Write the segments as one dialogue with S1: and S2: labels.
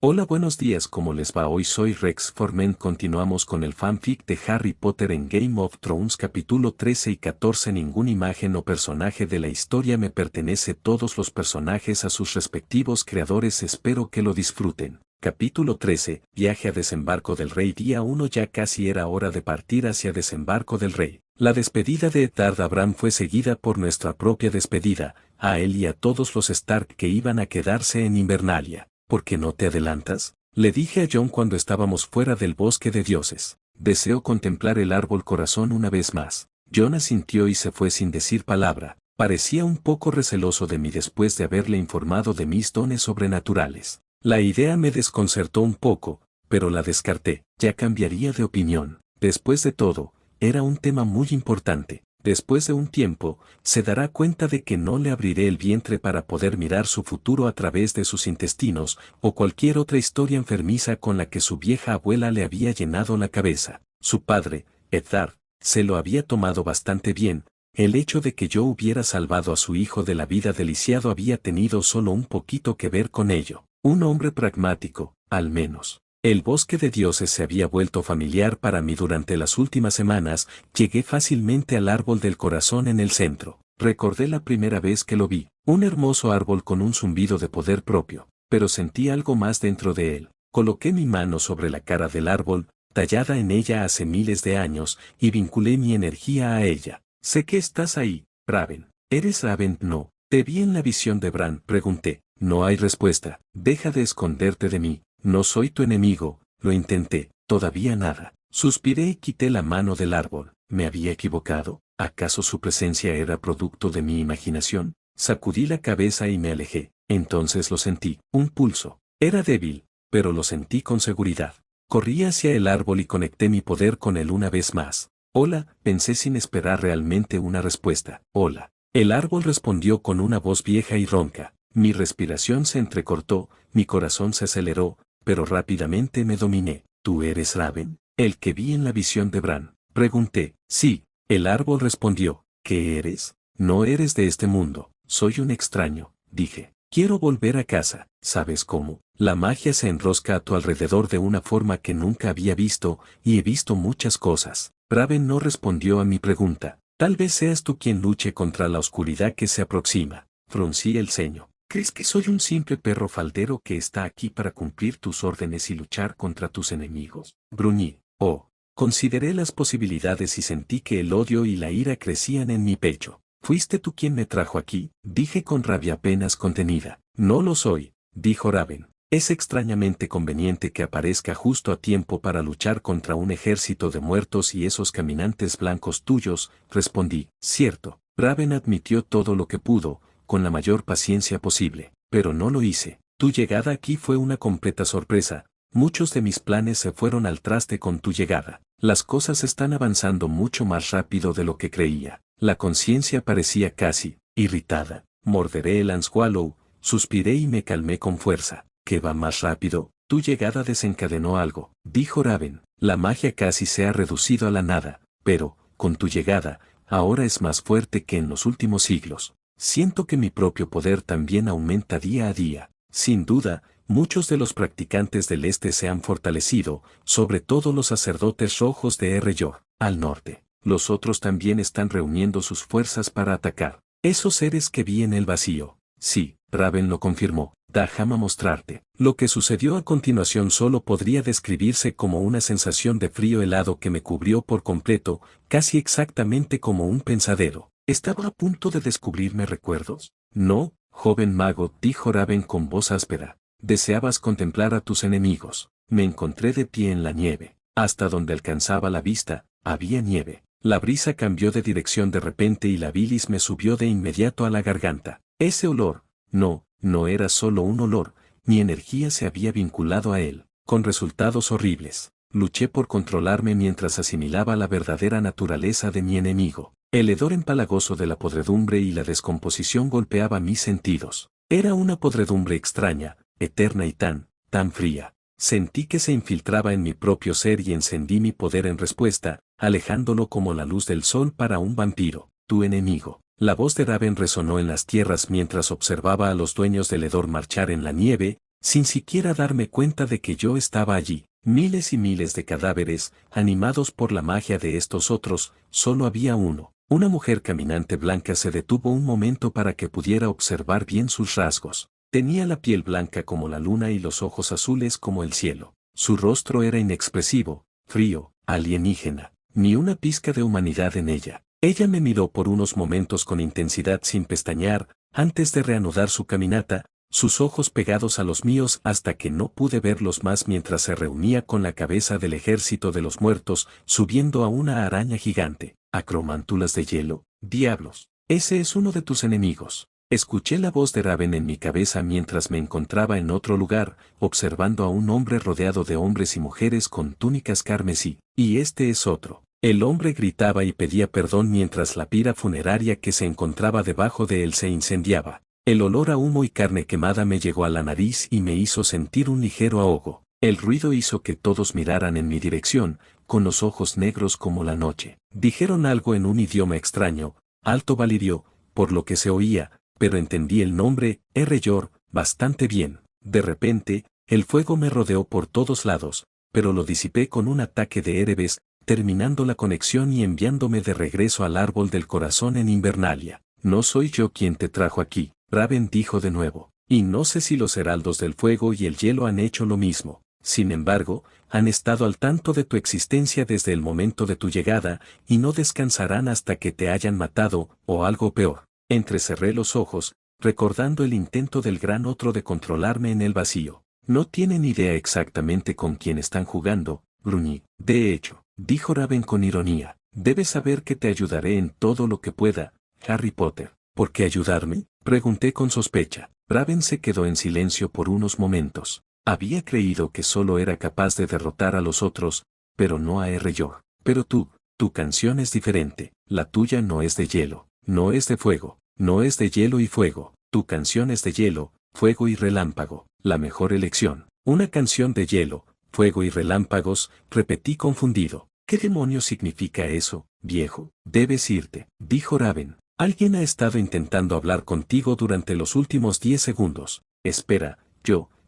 S1: Hola, buenos días, ¿cómo les va? Hoy soy Rex Forment. Continuamos con el fanfic de Harry Potter en Game of Thrones capítulo 13 y 14. Ninguna imagen o personaje de la historia me pertenece, todos los personajes a sus respectivos creadores. Espero que lo disfruten. Capítulo 13, Viaje a Desembarco del Rey. Día 1. Ya casi era hora de partir hacia Desembarco del Rey. La despedida de Eddard Abraham fue seguida por nuestra propia despedida, a él y a todos los Stark que iban a quedarse en Invernalia. ¿Por qué no te adelantas? Le dije a Jon cuando estábamos fuera del bosque de dioses. Deseo contemplar el árbol corazón una vez más. Jon asintió y se fue sin decir palabra. Parecía un poco receloso de mí después de haberle informado de mis dones sobrenaturales. La idea me desconcertó un poco, pero la descarté. Ya cambiaría de opinión. Después de todo, era un tema muy importante. Después de un tiempo, se dará cuenta de que no le abriré el vientre para poder mirar su futuro a través de sus intestinos, o cualquier otra historia enfermiza con la que su vieja abuela le había llenado la cabeza. Su padre, Eddard, se lo había tomado bastante bien. El hecho de que yo hubiera salvado a su hijo de la vida del lisiado había tenido solo un poquito que ver con ello. Un hombre pragmático, al menos. El bosque de dioses se había vuelto familiar para mí durante las últimas semanas. Llegué fácilmente al árbol del corazón en el centro. Recordé la primera vez que lo vi, un hermoso árbol con un zumbido de poder propio, pero sentí algo más dentro de él. Coloqué mi mano sobre la cara del árbol, tallada en ella hace miles de años, y vinculé mi energía a ella. Sé que estás ahí, Raven. ¿Eres Raven? No. Te vi en la visión de Bran, pregunté. No hay respuesta. Deja de esconderte de mí. No soy tu enemigo. Lo intenté. Todavía nada. Suspiré y quité la mano del árbol. ¿Me había equivocado? ¿Acaso su presencia era producto de mi imaginación? Sacudí la cabeza y me alejé. Entonces lo sentí. Un pulso. Era débil, pero lo sentí con seguridad. Corrí hacia el árbol y conecté mi poder con él una vez más. Hola, pensé sin esperar realmente una respuesta. Hola. El árbol respondió con una voz vieja y ronca. Mi respiración se entrecortó, mi corazón se aceleró, pero rápidamente me dominé. ¿Tú eres Raven? ¿El que vi en la visión de Bran? Pregunté. Sí. El árbol respondió. ¿Qué eres? No eres de este mundo. Soy un extraño, dije. Quiero volver a casa. ¿Sabes cómo? La magia se enrosca a tu alrededor de una forma que nunca había visto, y he visto muchas cosas. Raven no respondió a mi pregunta. Tal vez seas tú quien luche contra la oscuridad que se aproxima. Fruncí el ceño. ¿Crees que soy un simple perro faldero que está aquí para cumplir tus órdenes y luchar contra tus enemigos? Gruñí. Oh. Consideré las posibilidades y sentí que el odio y la ira crecían en mi pecho. ¿Fuiste tú quien me trajo aquí? Dije con rabia apenas contenida. No lo soy, dijo Raven. Es extrañamente conveniente que aparezca justo a tiempo para luchar contra un ejército de muertos y esos caminantes blancos tuyos, respondí. Cierto. Raven admitió todo lo que pudo, con la mayor paciencia posible, pero no lo hice. Tu llegada aquí fue una completa sorpresa. Muchos de mis planes se fueron al traste con tu llegada. Las cosas están avanzando mucho más rápido de lo que creía. La conciencia parecía casi irritada. Morderé el anzuelo, suspiré y me calmé con fuerza. ¿Qué va más rápido? Tu llegada desencadenó algo, dijo Raven. La magia casi se ha reducido a la nada, pero, con tu llegada, ahora es más fuerte que en los últimos siglos. Siento que mi propio poder también aumenta día a día. Sin duda, muchos de los practicantes del este se han fortalecido, sobre todo los sacerdotes rojos de R-Yor, al norte. Los otros también están reuniendo sus fuerzas para atacar. Esos seres que vi en el vacío. Sí, Raven lo confirmó. Déjame mostrarte. Lo que sucedió a continuación solo podría describirse como una sensación de frío helado que me cubrió por completo, casi exactamente como un pensadero. ¿Estaba a punto de descubrirme recuerdos? No, joven mago, dijo Raven con voz áspera. Deseabas contemplar a tus enemigos. Me encontré de pie en la nieve. Hasta donde alcanzaba la vista, había nieve. La brisa cambió de dirección de repente y la bilis me subió de inmediato a la garganta. Ese olor, no era solo un olor, mi energía se había vinculado a él, con resultados horribles. Luché por controlarme mientras asimilaba la verdadera naturaleza de mi enemigo. El hedor empalagoso de la podredumbre y la descomposición golpeaba mis sentidos. Era una podredumbre extraña, eterna y tan fría. Sentí que se infiltraba en mi propio ser y encendí mi poder en respuesta, alejándolo como la luz del sol para un vampiro. Tu enemigo. La voz de Raven resonó en las tierras mientras observaba a los dueños del hedor marchar en la nieve, sin siquiera darme cuenta de que yo estaba allí. Miles y miles de cadáveres, animados por la magia de estos otros, solo había uno. Una mujer caminante blanca se detuvo un momento para que pudiera observar bien sus rasgos. Tenía la piel blanca como la luna y los ojos azules como el cielo. Su rostro era inexpresivo, frío, alienígena, ni una pizca de humanidad en ella. Ella me miró por unos momentos con intensidad sin pestañear, antes de reanudar su caminata, sus ojos pegados a los míos hasta que no pude verlos más mientras se reunía con la cabeza del ejército de los muertos, subiendo a una araña gigante. Acromántulas de hielo, diablos, ese es uno de tus enemigos. Escuché la voz de Raven en mi cabeza mientras me encontraba en otro lugar, observando a un hombre rodeado de hombres y mujeres con túnicas carmesí. Y este es otro. El hombre gritaba y pedía perdón mientras la pira funeraria que se encontraba debajo de él se incendiaba. El olor a humo y carne quemada me llegó a la nariz y me hizo sentir un ligero ahogo. El ruido hizo que todos miraran en mi dirección, con los ojos negros como la noche. Dijeron algo en un idioma extraño, alto valirio, por lo que se oía, pero entendí el nombre, R-Yor, bastante bien. De repente, el fuego me rodeó por todos lados, pero lo disipé con un ataque de Erebes, terminando la conexión y enviándome de regreso al árbol del corazón en Invernalia. No soy yo quien te trajo aquí, Raven dijo de nuevo, y no sé si los heraldos del fuego y el hielo han hecho lo mismo. Sin embargo, han estado al tanto de tu existencia desde el momento de tu llegada, y no descansarán hasta que te hayan matado, o algo peor. Entrecerré los ojos, recordando el intento del gran otro de controlarme en el vacío. No tienen idea exactamente con quién están jugando, gruñí. De hecho, dijo Raven con ironía, debes saber que te ayudaré en todo lo que pueda, Harry Potter. ¿Por qué ayudarme? Pregunté con sospecha. Raven se quedó en silencio por unos momentos. Había creído que solo era capaz de derrotar a los otros, pero no a R-Yor. Pero tu canción es diferente. La tuya no es de hielo, no es de fuego, no es de hielo y fuego. Tu canción es de hielo, fuego y relámpago. La mejor elección. Una canción de hielo, fuego y relámpagos, repetí confundido. ¿Qué demonios significa eso, viejo? Debes irte, dijo Raven. Alguien ha estado intentando hablar contigo durante los últimos 10 segundos. Espera,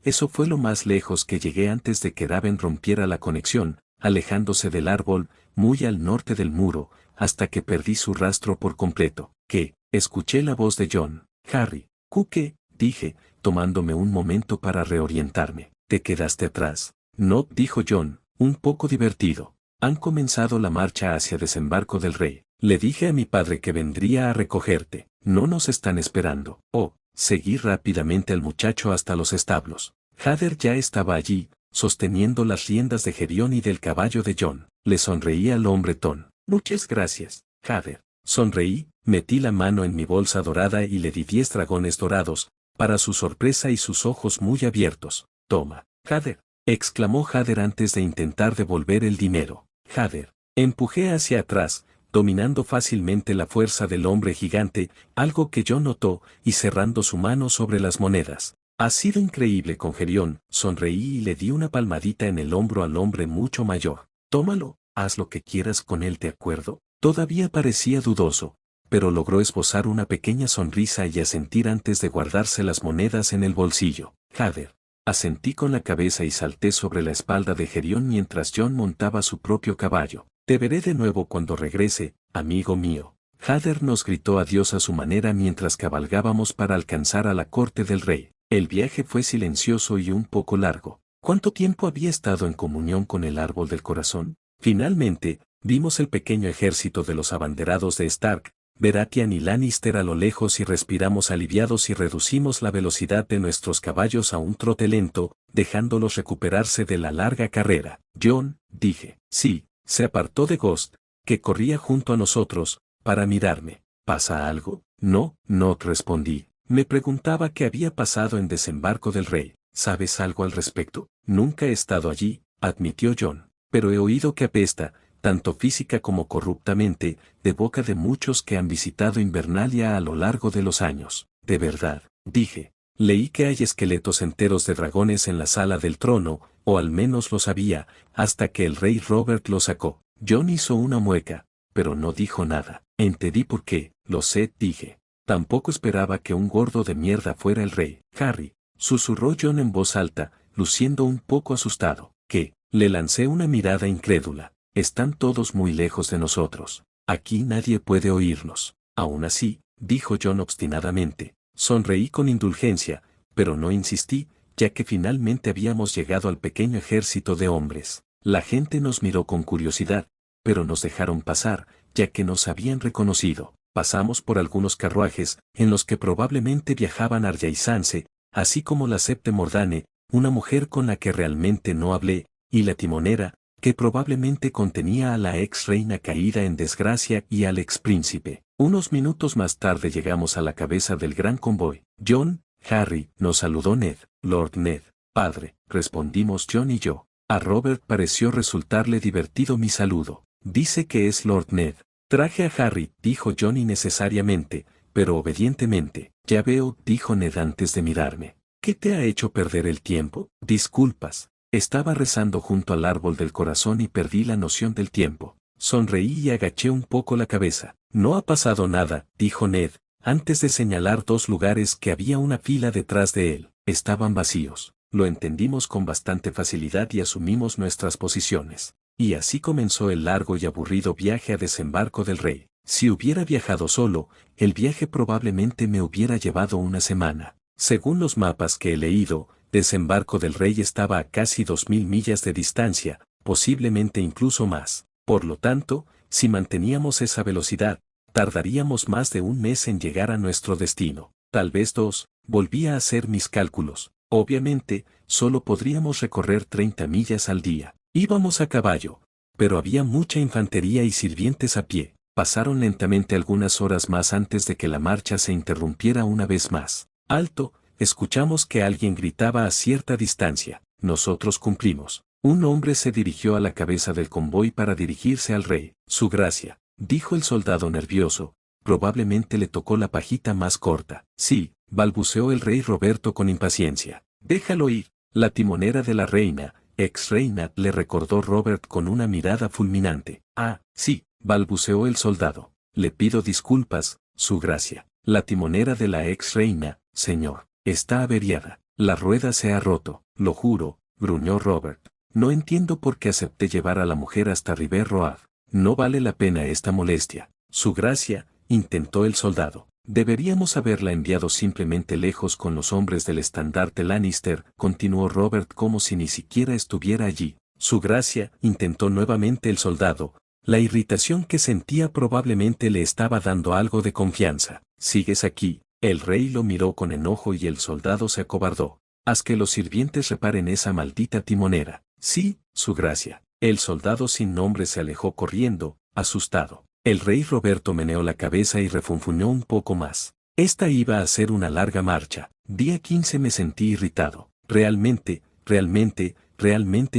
S1: eso fue lo más lejos que llegué antes de que Raven rompiera la conexión, alejándose del árbol, muy al norte del muro, hasta que perdí su rastro por completo. ¿Qué? Escuché la voz de John. Harry. ¿Qué? Dije, tomándome un momento para reorientarme. ¿Te quedaste atrás? No, dijo John, un poco divertido. Han comenzado la marcha hacia Desembarco del Rey. Le dije a mi padre que vendría a recogerte. No nos están esperando. Oh, seguí rápidamente al muchacho hasta los establos. Hader ya estaba allí, sosteniendo las riendas de Gerión y del caballo de John. Le sonreí al hombretón. Muchas gracias, Hader. Sonreí, metí la mano en mi bolsa dorada y le di 10 dragones dorados, para su sorpresa y sus ojos muy abiertos. Toma, Hader, exclamó Hader antes de intentar devolver el dinero. Hader. Empujé hacia atrás, dominando fácilmente la fuerza del hombre gigante, algo que John notó, y cerrando su mano sobre las monedas. Ha sido increíble con Gerión, sonreí y le di una palmadita en el hombro al hombre mucho mayor. Tómalo, haz lo que quieras con él, ¿de acuerdo? Todavía parecía dudoso, pero logró esbozar una pequeña sonrisa y asentir antes de guardarse las monedas en el bolsillo. Hader. Asentí con la cabeza y salté sobre la espalda de Gerión mientras John montaba su propio caballo. Te veré de nuevo cuando regrese, amigo mío. Hader nos gritó adiós a su manera mientras cabalgábamos para alcanzar a la corte del rey. El viaje fue silencioso y un poco largo. ¿Cuánto tiempo había estado en comunión con el árbol del corazón? Finalmente, vimos el pequeño ejército de los abanderados de Stark, Baratheon y Lannister a lo lejos y respiramos aliviados y reducimos la velocidad de nuestros caballos a un trote lento, dejándolos recuperarse de la larga carrera. John, dije. Sí. Se apartó de Ghost, que corría junto a nosotros, para mirarme. ¿Pasa algo? No, respondí. Me preguntaba qué había pasado en Desembarco del Rey. ¿Sabes algo al respecto? Nunca he estado allí, admitió John, pero he oído que apesta, tanto física como corruptamente, de boca de muchos que han visitado Invernalia a lo largo de los años. De verdad, dije. Leí que hay esqueletos enteros de dragones en la sala del trono, o al menos lo sabía, hasta que el rey Robert lo sacó. John hizo una mueca, pero no dijo nada. Entendí por qué, lo sé, dije. Tampoco esperaba que un gordo de mierda fuera el rey. Harry, susurró John en voz alta, luciendo un poco asustado. ¿Qué? Le lancé una mirada incrédula. Están todos muy lejos de nosotros. Aquí nadie puede oírnos. Aún así, dijo John obstinadamente. Sonreí con indulgencia, pero no insistí, ya que finalmente habíamos llegado al pequeño ejército de hombres. La gente nos miró con curiosidad, pero nos dejaron pasar, ya que nos habían reconocido. Pasamos por algunos carruajes, en los que probablemente viajaban Arya y Sansa, así como la Septe Mordane, una mujer con la que realmente no hablé, y la timonera, que probablemente contenía a la ex reina caída en desgracia y al ex príncipe. Unos minutos más tarde llegamos a la cabeza del gran convoy. John, Harry, nos saludó Ned. Lord Ned, padre, respondimos John y yo. A Robert pareció resultarle divertido mi saludo. Dice que es Lord Ned. Traje a Harry, dijo John innecesariamente, pero obedientemente. Ya veo, dijo Ned antes de mirarme. ¿Qué te ha hecho perder el tiempo? Disculpas. Estaba rezando junto al árbol del corazón y perdí la noción del tiempo. Sonreí y agaché un poco la cabeza. No ha pasado nada, dijo Ned, antes de señalar dos lugares que había una fila detrás de él. Estaban vacíos. Lo entendimos con bastante facilidad y asumimos nuestras posiciones. Y así comenzó el largo y aburrido viaje a Desembarco del Rey. Si hubiera viajado solo, el viaje probablemente me hubiera llevado una semana. Según los mapas que he leído, Desembarco del Rey estaba a casi 2000 millas de distancia, posiblemente incluso más. Por lo tanto, si manteníamos esa velocidad, tardaríamos más de un mes en llegar a nuestro destino. Tal vez 2, volví a hacer mis cálculos. Obviamente, solo podríamos recorrer 30 millas al día. Íbamos a caballo, pero había mucha infantería y sirvientes a pie. Pasaron lentamente algunas horas más antes de que la marcha se interrumpiera una vez más. Alto, escuchamos que alguien gritaba a cierta distancia. Nosotros cumplimos. Un hombre se dirigió a la cabeza del convoy para dirigirse al rey. Su gracia, dijo el soldado nervioso. Probablemente le tocó la pajita más corta. Sí, balbuceó el rey Roberto con impaciencia. Déjalo ir. La timonera de la reina, ex reina, le recordó Robert con una mirada fulminante. Ah, sí, balbuceó el soldado. Le pido disculpas, su gracia. La timonera de la ex reina, señor, está averiada. La rueda se ha roto, lo juro, gruñó Robert. No entiendo por qué acepté llevar a la mujer hasta River Road. No vale la pena esta molestia. Su gracia, intentó el soldado. Deberíamos haberla enviado simplemente lejos con los hombres del estandarte Lannister, continuó Robert como si ni siquiera estuviera allí. Su gracia, intentó nuevamente el soldado. La irritación que sentía probablemente le estaba dando algo de confianza. ¿Sigues aquí? El rey lo miró con enojo y el soldado se acobardó. Haz que los sirvientes reparen esa maldita timonera. Sí, su gracia. El soldado sin nombre se alejó corriendo, asustado. El rey Roberto meneó la cabeza y refunfuñó un poco más. Esta iba a ser una larga marcha. Día 15 me sentí irritado. Realmente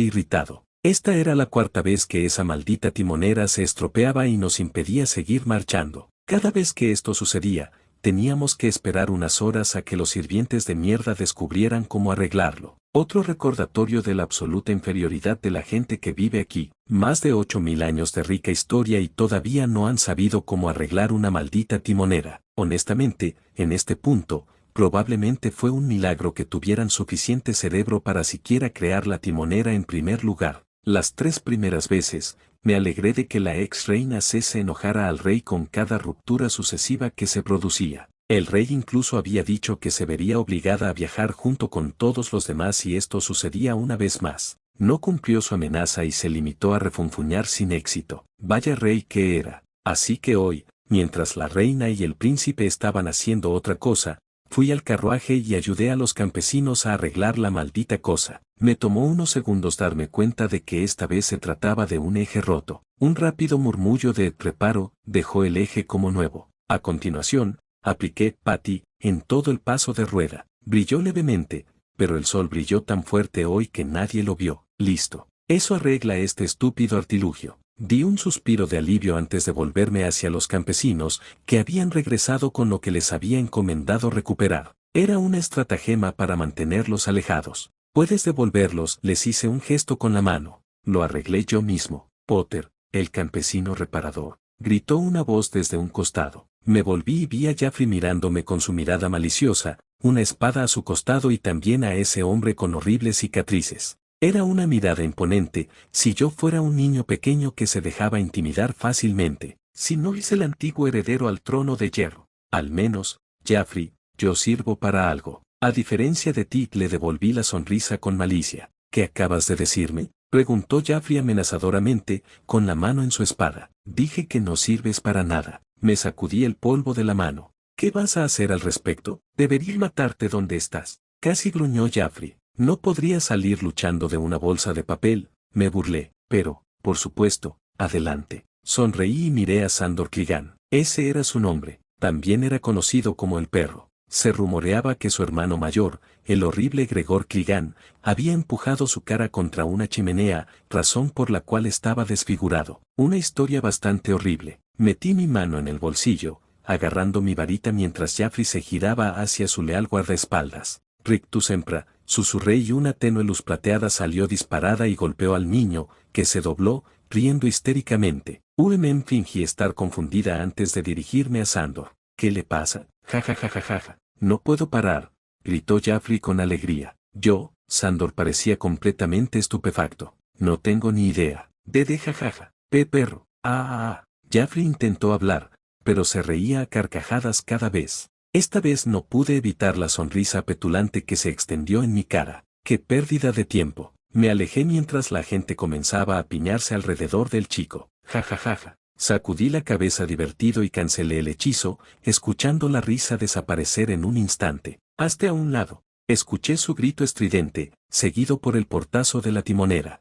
S1: irritado. Esta era la cuarta vez que esa maldita timonera se estropeaba y nos impedía seguir marchando. Cada vez que esto sucedía, teníamos que esperar unas horas a que los sirvientes de mierda descubrieran cómo arreglarlo. Otro recordatorio de la absoluta inferioridad de la gente que vive aquí. Más de 8000 años de rica historia y todavía no han sabido cómo arreglar una maldita timonera. Honestamente, en este punto, probablemente fue un milagro que tuvieran suficiente cerebro para siquiera crear la timonera en primer lugar. Las 3 primeras veces, me alegré de que la ex reina se enojara al rey con cada ruptura sucesiva que se producía. El rey incluso había dicho que se vería obligada a viajar junto con todos los demás si esto sucedía una vez más. No cumplió su amenaza y se limitó a refunfuñar sin éxito. Vaya rey que era. Así que hoy, mientras la reina y el príncipe estaban haciendo otra cosa, fui al carruaje y ayudé a los campesinos a arreglar la maldita cosa. Me tomó unos segundos darme cuenta de que esta vez se trataba de un eje roto. Un rápido murmullo de reparo dejó el eje como nuevo. A continuación, apliqué patty en todo el paso de rueda. Brilló levemente, pero el sol brilló tan fuerte hoy que nadie lo vio. Listo. Eso arregla este estúpido artilugio. Di un suspiro de alivio antes de volverme hacia los campesinos, que habían regresado con lo que les había encomendado recuperar. Era una estratagema para mantenerlos alejados. Puedes devolverlos, les hice un gesto con la mano. Lo arreglé yo mismo. Potter, el campesino reparador, gritó una voz desde un costado. Me volví y vi a Jaffrey mirándome con su mirada maliciosa. una espada a su costado y también a ese hombre con horribles cicatrices. Era una mirada imponente, si yo fuera un niño pequeño que se dejaba intimidar fácilmente, si no es el antiguo heredero al trono de hierro. Al menos, Jaffrey, yo sirvo para algo. A diferencia de ti, le devolví la sonrisa con malicia. ¿Qué acabas de decirme?, preguntó Jaffrey amenazadoramente, con la mano en su espada. Dije que no sirves para nada. Me sacudí el polvo de la mano. ¿Qué vas a hacer al respecto? Debería matarte donde estás. Casi gruñó Jaffrey. No podría salir luchando de una bolsa de papel, me burlé, pero, por supuesto, adelante. Sonreí y miré a Sandor Clegane. Ese era su nombre. También era conocido como el perro. Se rumoreaba que su hermano mayor, el horrible Gregor Clegane, había empujado su cara contra una chimenea, razón por la cual estaba desfigurado. Una historia bastante horrible. Metí mi mano en el bolsillo, agarrando mi varita mientras Jaffrey se giraba hacia su leal guardaespaldas. Rictus Sempra, susurré y una tenue luz plateada salió disparada y golpeó al niño, que se dobló, riendo histéricamente. Fingí estar confundida antes de dirigirme a Sandor. ¿Qué le pasa? Ja ja ja ja ja ja. No puedo parar, gritó Jaffrey con alegría. Sandor parecía completamente estupefacto. No tengo ni idea. Jajaja. Perro. Jaffrey intentó hablar, pero se reía a carcajadas cada vez. Esta vez no pude evitar la sonrisa petulante que se extendió en mi cara. ¡Qué pérdida de tiempo! Me alejé mientras la gente comenzaba a apiñarse alrededor del chico. Jajajaja. Sacudí la cabeza divertido y cancelé el hechizo, escuchando la risa desaparecer en un instante. Hazte a un lado. Escuché su grito estridente, seguido por el portazo de la timonera.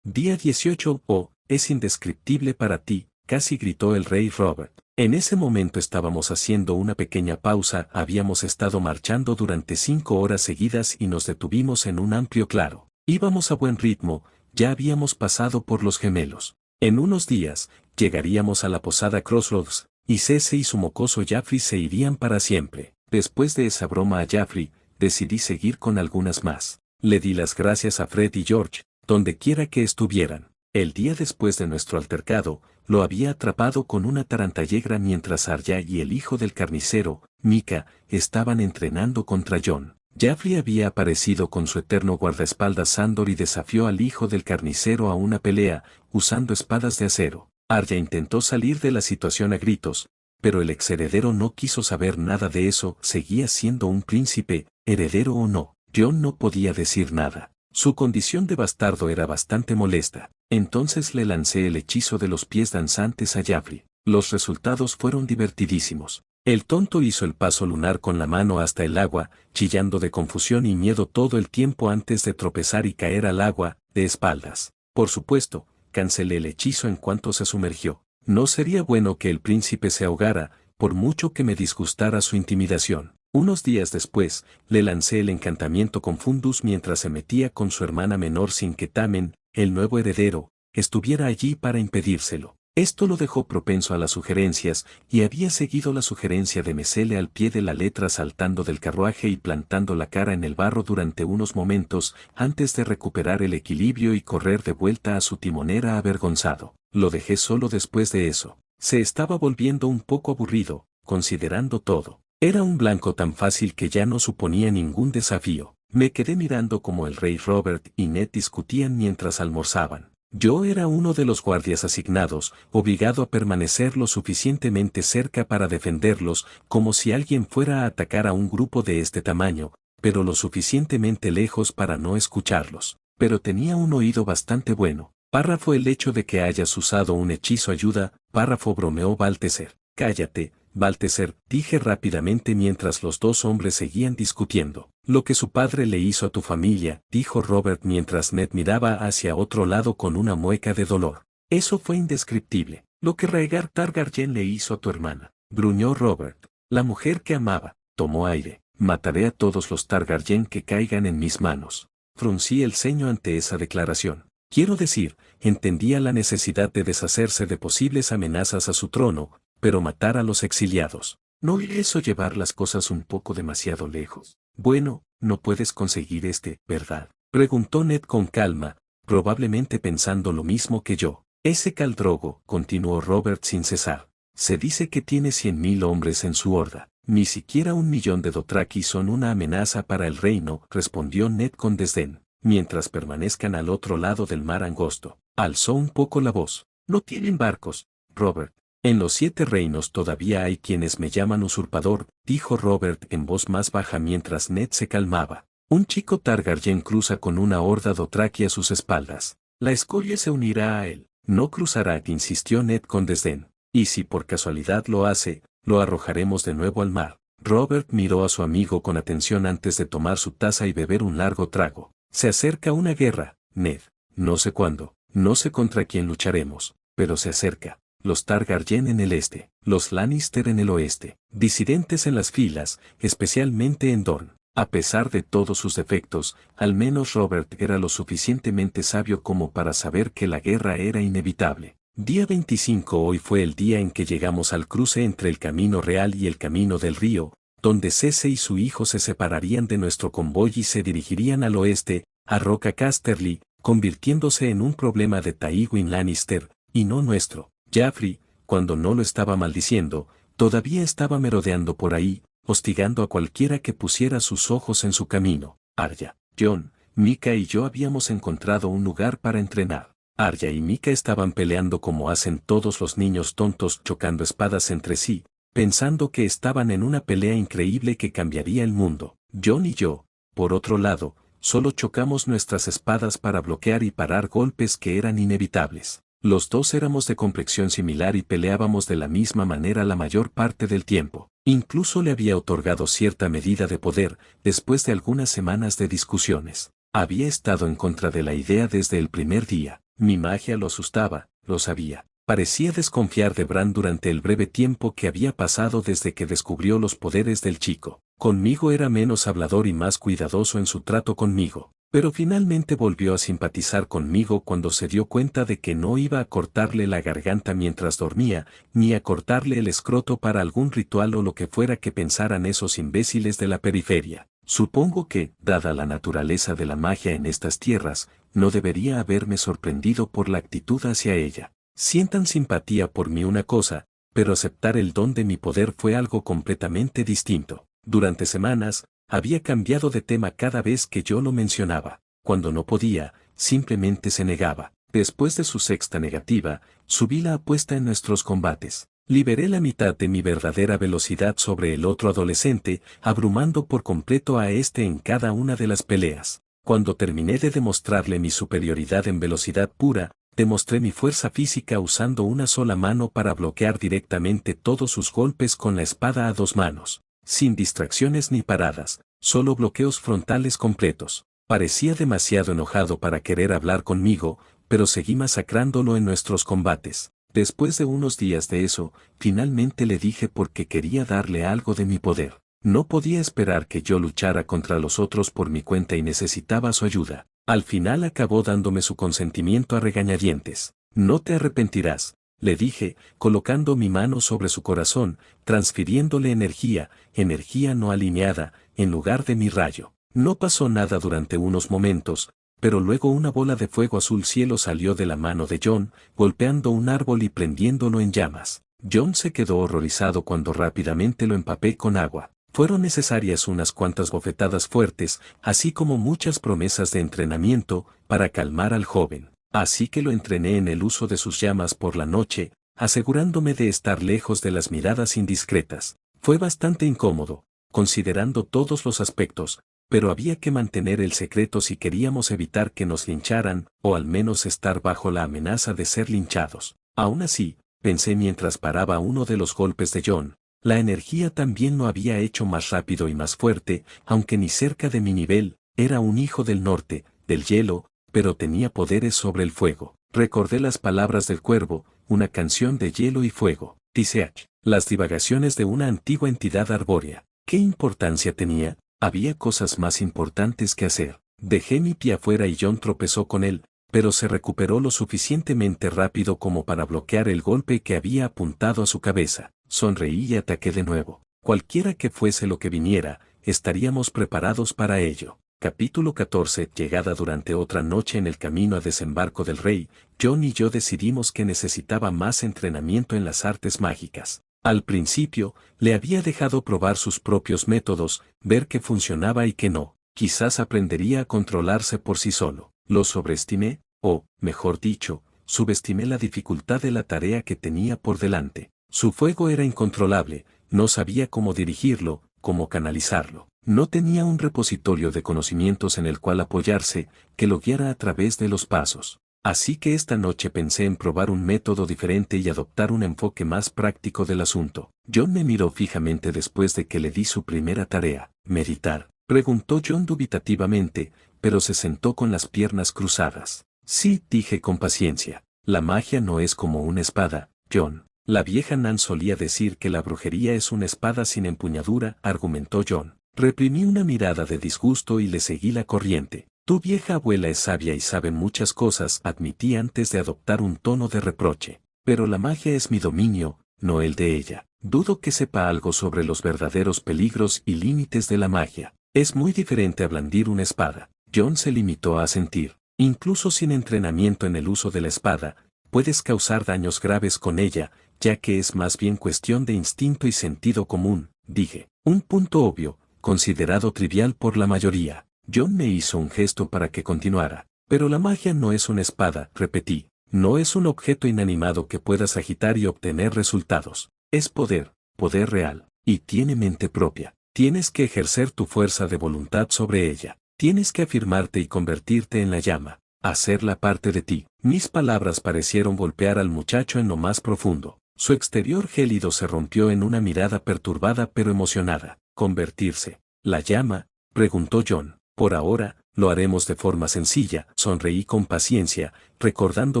S1: Día 18, es indescriptible para ti, casi gritó el rey Robert. En ese momento estábamos haciendo una pequeña pausa, habíamos estado marchando durante 5 horas seguidas y nos detuvimos en un amplio claro. Íbamos a buen ritmo, ya habíamos pasado por los gemelos. En unos días, llegaríamos a la posada Crossroads, y Cece y su mocoso Jaffrey se irían para siempre. Después de esa broma a Jaffrey, decidí seguir con algunas más. Le di las gracias a Fred y George, donde quiera que estuvieran. El día después de nuestro altercado, lo había atrapado con una tarantallegra mientras Arya y el hijo del carnicero, Mika, estaban entrenando contra Jon. Jaffrey había aparecido con su eterno guardaespaldas Sandor y desafió al hijo del carnicero a una pelea, usando espadas de acero. Arya intentó salir de la situación a gritos, pero el exheredero no quiso saber nada de eso, seguía siendo un príncipe, heredero o no. Jon no podía decir nada. Su condición de bastardo era bastante molesta. Entonces le lancé el hechizo de los pies danzantes a Jaffrey. Los resultados fueron divertidísimos. El tonto hizo el paso lunar con la mano hasta el agua, chillando de confusión y miedo todo el tiempo antes de tropezar y caer al agua, de espaldas. Por supuesto, cancelé el hechizo en cuanto se sumergió. No sería bueno que el príncipe se ahogara, por mucho que me disgustara su intimidación. Unos días después, le lancé el encantamiento Confundus mientras se metía con su hermana menor sin que Tamen, el nuevo heredero, estuviera allí para impedírselo. Esto lo dejó propenso a las sugerencias, y había seguido la sugerencia de Mesele al pie de la letra saltando del carruaje y plantando la cara en el barro durante unos momentos, antes de recuperar el equilibrio y correr de vuelta a su timonera avergonzado. Lo dejé solo después de eso. Se estaba volviendo un poco aburrido, considerando todo. Era un blanco tan fácil que ya no suponía ningún desafío. Me quedé mirando como el rey Robert y Ned discutían mientras almorzaban. Yo era uno de los guardias asignados, obligado a permanecer lo suficientemente cerca para defenderlos, como si alguien fuera a atacar a un grupo de este tamaño, pero lo suficientemente lejos para no escucharlos. Pero tenía un oído bastante bueno. Párrafo el hecho de que hayas usado un hechizo ayuda, párrafo bromeó Balteser. Cállate, Balteser, dije rápidamente mientras los dos hombres seguían discutiendo. Lo que su padre le hizo a tu familia, dijo Robert mientras Ned miraba hacia otro lado con una mueca de dolor. Eso fue indescriptible. Lo que Rhaegar Targaryen le hizo a tu hermana, gruñó Robert. La mujer que amaba, tomó aire. Mataré a todos los Targaryen que caigan en mis manos. Fruncí el ceño ante esa declaración. Quiero decir, entendía la necesidad de deshacerse de posibles amenazas a su trono, pero matar a los exiliados. ¿No es eso llevar las cosas un poco demasiado lejos? Bueno, no puedes conseguir ¿verdad? Preguntó Ned con calma, probablemente pensando lo mismo que yo. Ese Khal Drogo, continuó Robert sin cesar. Se dice que tiene 100.000 hombres en su horda. Ni siquiera 1 millón de Dothraki son una amenaza para el reino, respondió Ned con desdén. Mientras permanezcan al otro lado del mar angosto. Alzó un poco la voz. No tienen barcos, Robert. En los 7 reinos todavía hay quienes me llaman usurpador, dijo Robert en voz más baja mientras Ned se calmaba. Un chico Targaryen cruza con una horda Dothraki a sus espaldas. La escoria se unirá a él. No cruzará, insistió Ned con desdén. Y si por casualidad lo hace, lo arrojaremos de nuevo al mar. Robert miró a su amigo con atención antes de tomar su taza y beber un largo trago. Se acerca una guerra, Ned. No sé cuándo, no sé contra quién lucharemos, pero se acerca. Los Targaryen en el este, los Lannister en el oeste, disidentes en las filas, especialmente en Dorne. A pesar de todos sus defectos, al menos Robert era lo suficientemente sabio como para saber que la guerra era inevitable. Día 25. Hoy fue el día en que llegamos al cruce entre el camino real y el camino del río, donde Cersei y su hijo se separarían de nuestro convoy y se dirigirían al oeste, a Roca Casterly, convirtiéndose en un problema de Tywin Lannister, y no nuestro. Joffrey, cuando no lo estaba maldiciendo, todavía estaba merodeando por ahí, hostigando a cualquiera que pusiera sus ojos en su camino. Arya, Jon, Mika y yo habíamos encontrado un lugar para entrenar. Arya y Mika estaban peleando como hacen todos los niños tontos, chocando espadas entre sí, pensando que estaban en una pelea increíble que cambiaría el mundo. Jon y yo, por otro lado, solo chocamos nuestras espadas para bloquear y parar golpes que eran inevitables. Los dos éramos de complexión similar y peleábamos de la misma manera la mayor parte del tiempo. Incluso le había otorgado cierta medida de poder, después de algunas semanas de discusiones. Había estado en contra de la idea desde el primer día. Mi magia lo asustaba, lo sabía. Parecía desconfiar de Bran durante el breve tiempo que había pasado desde que descubrió los poderes del chico. Conmigo era menos hablador y más cuidadoso en su trato conmigo. Pero finalmente volvió a simpatizar conmigo cuando se dio cuenta de que no iba a cortarle la garganta mientras dormía, ni a cortarle el escroto para algún ritual o lo que fuera que pensaran esos imbéciles de la periferia. Supongo que, dada la naturaleza de la magia en estas tierras, no debería haberme sorprendido por la actitud hacia ella. Sientan simpatía por mí una cosa, pero aceptar el don de mi poder fue algo completamente distinto. Durante semanas, había cambiado de tema cada vez que yo lo mencionaba. Cuando no podía, simplemente se negaba. Después de su sexta negativa, subí la apuesta en nuestros combates. Liberé la mitad de mi verdadera velocidad sobre el otro adolescente, abrumando por completo a este en cada una de las peleas. Cuando terminé de demostrarle mi superioridad en velocidad pura, demostré mi fuerza física usando una sola mano para bloquear directamente todos sus golpes con la espada a 2 manos. Sin distracciones ni paradas, solo bloqueos frontales completos. Parecía demasiado enojado para querer hablar conmigo, pero seguí masacrándolo en nuestros combates. Después de unos días de eso, finalmente le dije porque quería darle algo de mi poder. No podía esperar que yo luchara contra los otros por mi cuenta y necesitaba su ayuda. Al final acabó dándome su consentimiento a regañadientes. No te arrepentirás, le dije, colocando mi mano sobre su corazón, transfiriéndole energía no alineada, en lugar de mi rayo. No pasó nada durante unos momentos, pero luego una bola de fuego azul cielo salió de la mano de Jon, golpeando un árbol y prendiéndolo en llamas. Jon se quedó horrorizado cuando rápidamente lo empapé con agua. Fueron necesarias unas cuantas bofetadas fuertes, así como muchas promesas de entrenamiento, para calmar al joven. Así que lo entrené en el uso de sus llamas por la noche, asegurándome de estar lejos de las miradas indiscretas. Fue bastante incómodo, considerando todos los aspectos, pero había que mantener el secreto si queríamos evitar que nos lincharan, o al menos estar bajo la amenaza de ser linchados. Aún así, pensé mientras paraba uno de los golpes de Jon, la energía también lo había hecho más rápido y más fuerte, aunque ni cerca de mi nivel. Era un hijo del norte, del hielo, pero tenía poderes sobre el fuego. Recordé las palabras del cuervo, una canción de hielo y fuego. Tisseach, las divagaciones de una antigua entidad arbórea. ¿Qué importancia tenía? Había cosas más importantes que hacer. Dejé mi pie afuera y Jon tropezó con él, pero se recuperó lo suficientemente rápido como para bloquear el golpe que había apuntado a su cabeza. Sonreí y ataqué de nuevo. Cualquiera que fuese lo que viniera, estaríamos preparados para ello. Capítulo 14. Llegada durante otra noche en el camino a desembarco del rey, Jon y yo decidimos que necesitaba más entrenamiento en las artes mágicas. Al principio, le había dejado probar sus propios métodos, ver qué funcionaba y qué no. Quizás aprendería a controlarse por sí solo. Lo sobreestimé, o, mejor dicho, subestimé la dificultad de la tarea que tenía por delante. Su fuego era incontrolable, no sabía cómo dirigirlo, cómo canalizarlo. No tenía un repositorio de conocimientos en el cual apoyarse, que lo guiara a través de los pasos. Así que esta noche pensé en probar un método diferente y adoptar un enfoque más práctico del asunto. John me miró fijamente después de que le di su primera tarea. ¿Meditar?, preguntó John dubitativamente, pero se sentó con las piernas cruzadas. Sí, dije con paciencia. La magia no es como una espada, John. La vieja Nan solía decir que la brujería es una espada sin empuñadura, argumentó John. Reprimí una mirada de disgusto y le seguí la corriente. Tu vieja abuela es sabia y sabe muchas cosas, admití antes de adoptar un tono de reproche. Pero la magia es mi dominio, no el de ella. Dudo que sepa algo sobre los verdaderos peligros y límites de la magia. Es muy diferente a blandir una espada. John se limitó a asentir. Incluso sin entrenamiento en el uso de la espada, puedes causar daños graves con ella, ya que es más bien cuestión de instinto y sentido común, dije. Un punto obvio, considerado trivial por la mayoría. John me hizo un gesto para que continuara. Pero la magia no es una espada, repetí. No es un objeto inanimado que puedas agitar y obtener resultados. Es poder, poder real, y tiene mente propia. Tienes que ejercer tu fuerza de voluntad sobre ella. Tienes que afirmarte y convertirte en la llama, hacerla parte de ti. Mis palabras parecieron golpear al muchacho en lo más profundo. Su exterior gélido se rompió en una mirada perturbada pero emocionada. ¿Convertirse? ¿La llama?, preguntó John. Por ahora, lo haremos de forma sencilla. Sonreí con paciencia, recordando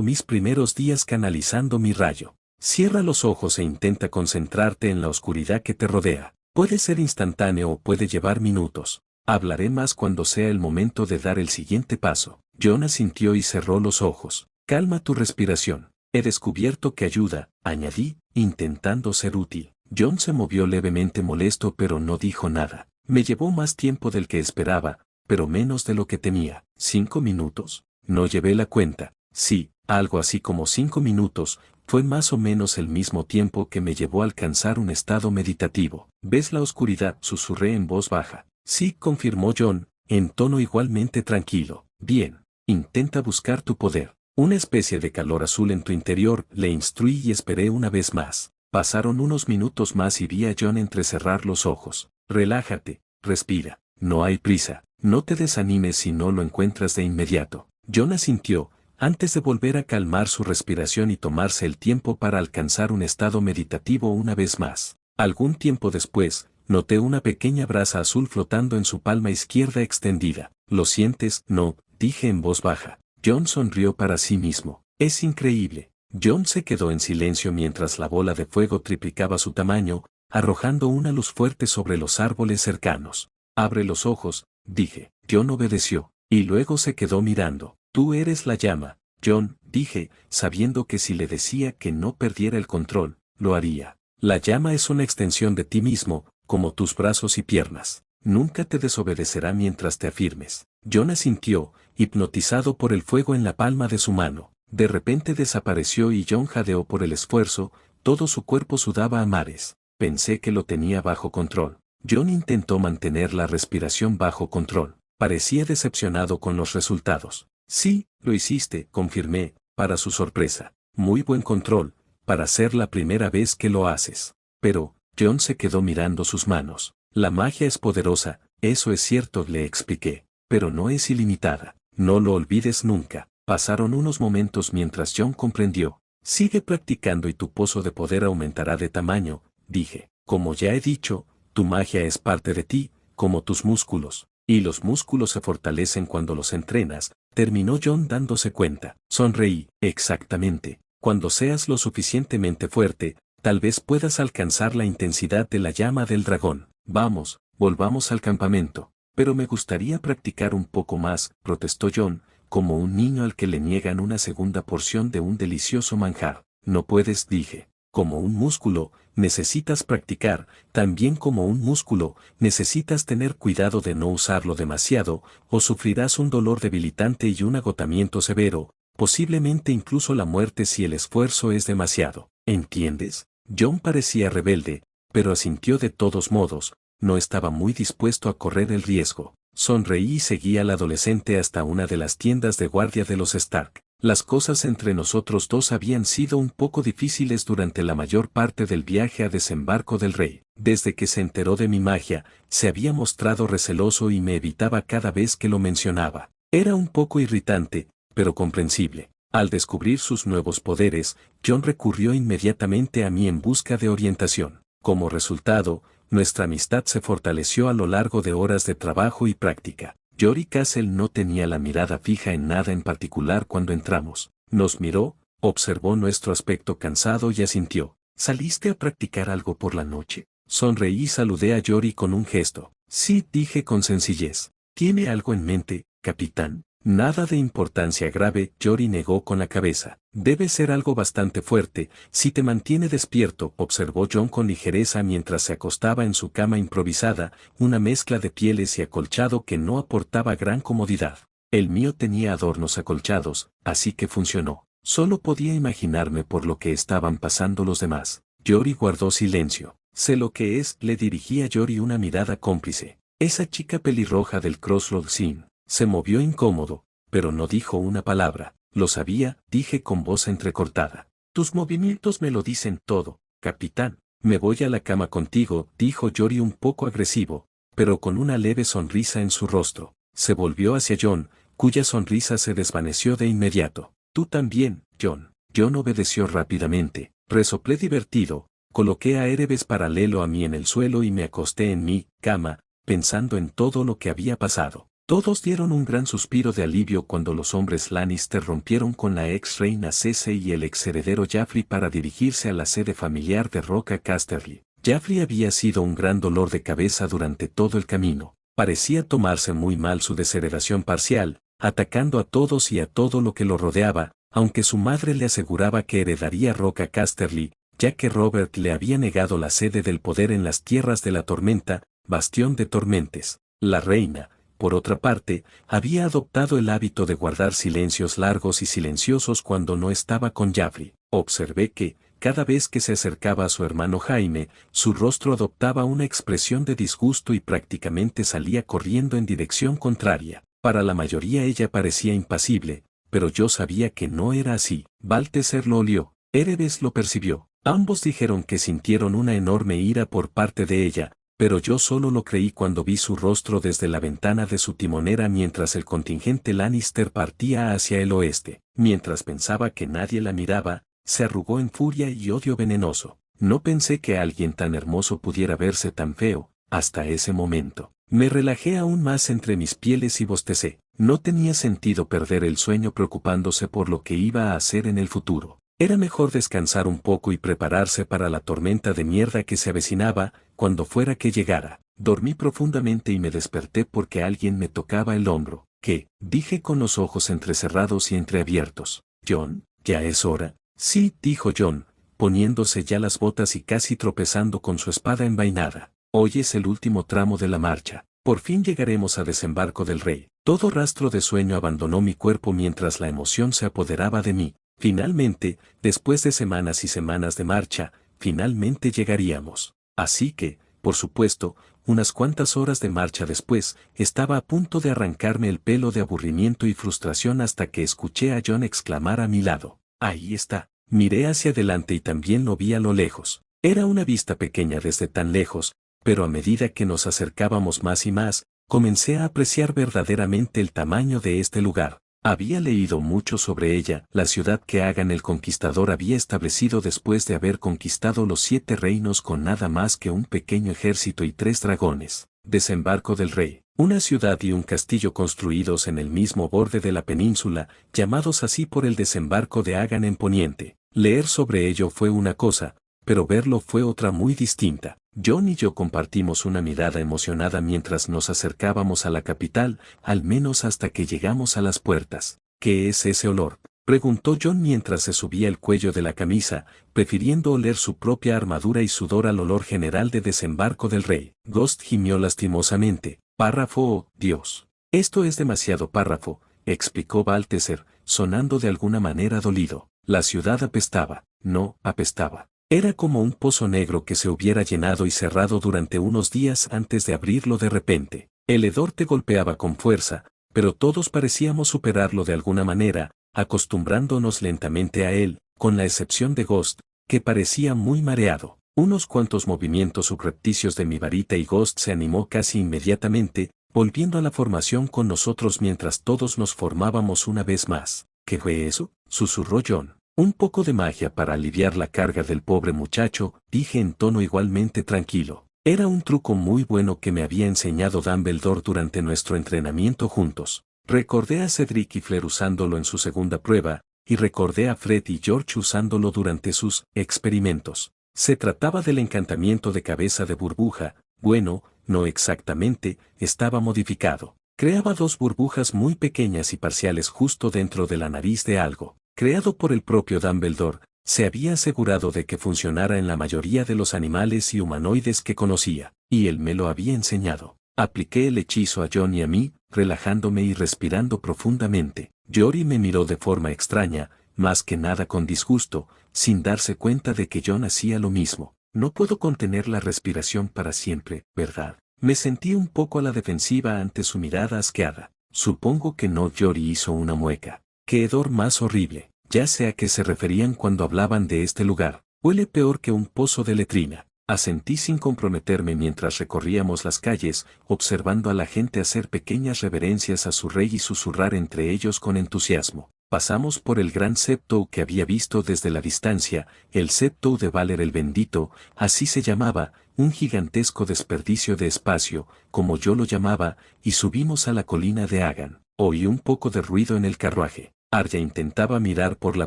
S1: mis primeros días canalizando mi rayo. Cierra los ojos e intenta concentrarte en la oscuridad que te rodea. Puede ser instantáneo o puede llevar minutos. Hablaré más cuando sea el momento de dar el siguiente paso. John asintió y cerró los ojos. Calma tu respiración. He descubierto que ayuda, añadí, intentando ser útil. John se movió levemente molesto pero no dijo nada. Me llevó más tiempo del que esperaba, pero menos de lo que temía. ¿5 minutos? No llevé la cuenta. Sí, algo así como 5 minutos, fue más o menos el mismo tiempo que me llevó a alcanzar un estado meditativo. ¿Ves la oscuridad?, susurré en voz baja. Sí, confirmó John, en tono igualmente tranquilo. Bien, intenta buscar tu poder. Una especie de calor azul en tu interior, le instruí y esperé una vez más. Pasaron unos minutos más y vi a John entrecerrar los ojos. Relájate, respira, no hay prisa, no te desanimes si no lo encuentras de inmediato. John asintió, antes de volver a calmar su respiración y tomarse el tiempo para alcanzar un estado meditativo una vez más. Algún tiempo después, noté una pequeña brasa azul flotando en su palma izquierda extendida. ¿Lo sientes? No, dije en voz baja. John sonrió para sí mismo. Es increíble. John se quedó en silencio mientras la bola de fuego triplicaba su tamaño, arrojando una luz fuerte sobre los árboles cercanos. Abre los ojos, dije. John obedeció, y luego se quedó mirando. Tú eres la llama, John, dije, sabiendo que si le decía que no perdiera el control, lo haría. La llama es una extensión de ti mismo, como tus brazos y piernas. Nunca te desobedecerá mientras te afirmes. John asintió, hipnotizado por el fuego en la palma de su mano. De repente desapareció y John jadeó por el esfuerzo, todo su cuerpo sudaba a mares. Pensé que lo tenía bajo control. John intentó mantener la respiración bajo control. Parecía decepcionado con los resultados. Sí, lo hiciste, confirmé, para su sorpresa. Muy buen control, para ser la primera vez que lo haces. Pero, John se quedó mirando sus manos. La magia es poderosa, eso es cierto, le expliqué, pero no es ilimitada. No lo olvides nunca. Pasaron unos momentos mientras John comprendió. Sigue practicando y tu pozo de poder aumentará de tamaño, dije. Como ya he dicho, tu magia es parte de ti, como tus músculos, y los músculos se fortalecen cuando los entrenas, terminó John dándose cuenta. Sonreí. Exactamente. Cuando seas lo suficientemente fuerte, tal vez puedas alcanzar la intensidad de la llama del dragón. Vamos, volvamos al campamento. Pero me gustaría practicar un poco más, protestó John, como un niño al que le niegan una segunda porción de un delicioso manjar. No puedes, dije. Como un músculo, necesitas practicar, también como un músculo, necesitas tener cuidado de no usarlo demasiado, o sufrirás un dolor debilitante y un agotamiento severo, posiblemente incluso la muerte si el esfuerzo es demasiado. ¿Entiendes? John parecía rebelde, pero asintió de todos modos, no estaba muy dispuesto a correr el riesgo. Sonreí y seguí al adolescente hasta una de las tiendas de guardia de los Stark. Las cosas entre nosotros dos habían sido un poco difíciles durante la mayor parte del viaje a Desembarco del Rey. Desde que se enteró de mi magia, se había mostrado receloso y me evitaba cada vez que lo mencionaba. Era un poco irritante, pero comprensible. Al descubrir sus nuevos poderes, John recurrió inmediatamente a mí en busca de orientación. Como resultado, nuestra amistad se fortaleció a lo largo de horas de trabajo y práctica. Jory Castle no tenía la mirada fija en nada en particular cuando entramos. Nos miró, observó nuestro aspecto cansado y asintió. ¿Saliste a practicar algo por la noche? Sonreí y saludé a Jory con un gesto. Sí, dije con sencillez. ¿Tiene algo en mente, capitán? Nada de importancia grave, Jory negó con la cabeza. Debe ser algo bastante fuerte, si te mantiene despierto, observó John con ligereza mientras se acostaba en su cama improvisada, una mezcla de pieles y acolchado que no aportaba gran comodidad. El mío tenía adornos acolchados, así que funcionó. Solo podía imaginarme por lo que estaban pasando los demás. Jory guardó silencio. Sé lo que es, le dirigí a Jory una mirada cómplice. Esa chica pelirroja del Crossroads Inn. Se movió incómodo, pero no dijo una palabra. Lo sabía, dije con voz entrecortada. Tus movimientos me lo dicen todo, capitán. Me voy a la cama contigo, dijo Jory un poco agresivo, pero con una leve sonrisa en su rostro. Se volvió hacia John, cuya sonrisa se desvaneció de inmediato. Tú también, John. John obedeció rápidamente. Resoplé divertido, coloqué a Erebes paralelo a mí en el suelo y me acosté en mi cama, pensando en todo lo que había pasado. Todos dieron un gran suspiro de alivio cuando los hombres Lannister rompieron con la ex reina Cersei y el ex heredero Joffrey para dirigirse a la sede familiar de Roca Casterly. Joffrey había sido un gran dolor de cabeza durante todo el camino. Parecía tomarse muy mal su desheredación parcial, atacando a todos y a todo lo que lo rodeaba, aunque su madre le aseguraba que heredaría Roca Casterly, ya que Robert le había negado la sede del poder en las tierras de la tormenta, bastión de Tormentes. La reina, por otra parte, había adoptado el hábito de guardar silencios largos y silenciosos cuando no estaba con Joffrey. Observé que, cada vez que se acercaba a su hermano Jaime, su rostro adoptaba una expresión de disgusto y prácticamente salía corriendo en dirección contraria. Para la mayoría ella parecía impasible, pero yo sabía que no era así. Baltheser lo olió, Erebes lo percibió. Ambos dijeron que sintieron una enorme ira por parte de ella, pero yo solo lo creí cuando vi su rostro desde la ventana de su timonera mientras el contingente Lannister partía hacia el oeste. Mientras pensaba que nadie la miraba, se arrugó en furia y odio venenoso. No pensé que alguien tan hermoso pudiera verse tan feo, hasta ese momento. Me relajé aún más entre mis pieles y bostecé. No tenía sentido perder el sueño preocupándose por lo que iba a hacer en el futuro. Era mejor descansar un poco y prepararse para la tormenta de mierda que se avecinaba, cuando fuera que llegara. Dormí profundamente y me desperté porque alguien me tocaba el hombro. ¿Qué? Dije con los ojos entrecerrados y entreabiertos. John, ¿ya es hora? Sí, dijo John, poniéndose ya las botas y casi tropezando con su espada envainada. Hoy es el último tramo de la marcha. Por fin llegaremos a Desembarco del Rey. Todo rastro de sueño abandonó mi cuerpo mientras la emoción se apoderaba de mí. Finalmente, después de semanas y semanas de marcha, finalmente llegaríamos. Así que, por supuesto, unas cuantas horas de marcha después, estaba a punto de arrancarme el pelo de aburrimiento y frustración hasta que escuché a John exclamar a mi lado. Ahí está. Miré hacia adelante y también lo vi a lo lejos. Era una vista pequeña desde tan lejos, pero a medida que nos acercábamos más y más, comencé a apreciar verdaderamente el tamaño de este lugar. Había leído mucho sobre ella, la ciudad que Aegon el Conquistador había establecido después de haber conquistado los 7 reinos con nada más que un pequeño ejército y 3 dragones. Desembarco del Rey, una ciudad y un castillo construidos en el mismo borde de la península, llamados así por el desembarco de Aegon en Poniente. Leer sobre ello fue una cosa, pero verlo fue otra muy distinta. John y yo compartimos una mirada emocionada mientras nos acercábamos a la capital, al menos hasta que llegamos a las puertas. ¿Qué es ese olor?, preguntó John mientras se subía el cuello de la camisa, prefiriendo oler su propia armadura y sudor al olor general de Desembarco del Rey. Ghost gimió lastimosamente. Párrafo, oh, Dios. Esto es demasiado párrafo, explicó Baltheser, sonando de alguna manera dolido. La ciudad apestaba. No, apestaba. Era como un pozo negro que se hubiera llenado y cerrado durante unos días antes de abrirlo de repente. El hedor te golpeaba con fuerza, pero todos parecíamos superarlo de alguna manera, acostumbrándonos lentamente a él, con la excepción de Ghost, que parecía muy mareado. Unos cuantos movimientos subrepticios de mi varita y Ghost se animó casi inmediatamente, volviendo a la formación con nosotros mientras todos nos formábamos una vez más. ¿Qué fue eso?, susurró John. Un poco de magia para aliviar la carga del pobre muchacho, dije en tono igualmente tranquilo. Era un truco muy bueno que me había enseñado Dumbledore durante nuestro entrenamiento juntos. Recordé a Cedric y Fleur usándolo en su segunda prueba, y recordé a Fred y George usándolo durante sus experimentos. Se trataba del encantamiento de cabeza de burbuja. Bueno, no exactamente, estaba modificado. Creaba dos burbujas muy pequeñas y parciales justo dentro de la nariz de algo. Creado por el propio Dumbledore, se había asegurado de que funcionara en la mayoría de los animales y humanoides que conocía, y él me lo había enseñado. Apliqué el hechizo a John y a mí, relajándome y respirando profundamente. Jory me miró de forma extraña, más que nada con disgusto, sin darse cuenta de que John hacía lo mismo. No puedo contener la respiración para siempre, ¿verdad? Me sentí un poco a la defensiva ante su mirada asqueada. Supongo que no. Jory hizo una mueca. ¡Qué hedor más horrible! Ya sé a qué se referían cuando hablaban de este lugar. Huele peor que un pozo de letrina. Asentí sin comprometerme mientras recorríamos las calles, observando a la gente hacer pequeñas reverencias a su rey y susurrar entre ellos con entusiasmo. Pasamos por el gran septo que había visto desde la distancia, el septo de Valer el Bendito, así se llamaba, un gigantesco desperdicio de espacio, como yo lo llamaba, y subimos a la colina de Agan. Oí un poco de ruido en el carruaje. Arya intentaba mirar por la